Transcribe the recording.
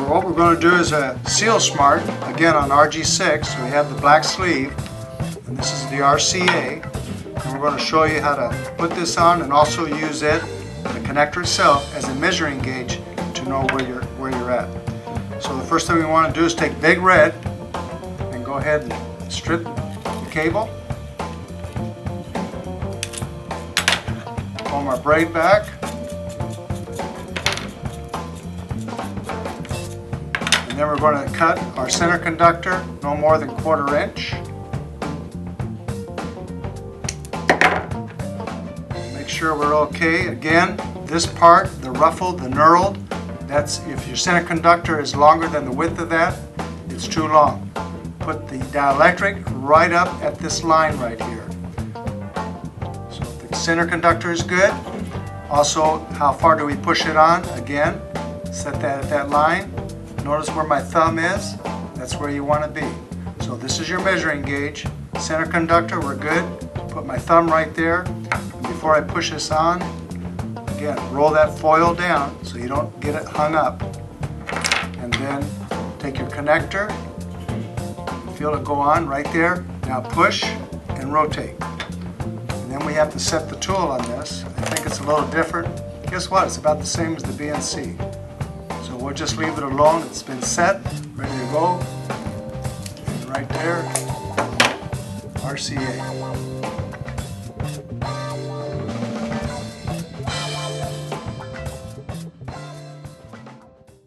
what we're going to do is a SealSmart, again on RG6. So we have the black sleeve, and this is the RCA. And we're going to show you how to put this on and also use it, the connector itself, as a measuring gauge to know where you're at. So the first thing we want to do is take Big Red and go ahead and strip the cable. Comb our braid back. And then we're going to cut our center conductor no more than 1/4 inch. Make sure we're okay. Again, this part, the ruffled, the knurled, that's if your center conductor is longer than the width of that, it's too long. Put the dielectric right up at this line right here. So if the center conductor is good, also how far do we push it on? Again, set that at that line. Notice where my thumb is, that's where you want to be. So this is your measuring gauge. Center conductor, we're good. Put my thumb right there. And before I push this on, again, roll that foil down so you don't get it hung up. And then take your connector, feel it go on right there. Now push and rotate. And then we have to set the tool on this. I think it's a little different. Guess what? It's about the same as the BNC. So we'll just leave it alone. It's been set, ready to go. And right there, RCA.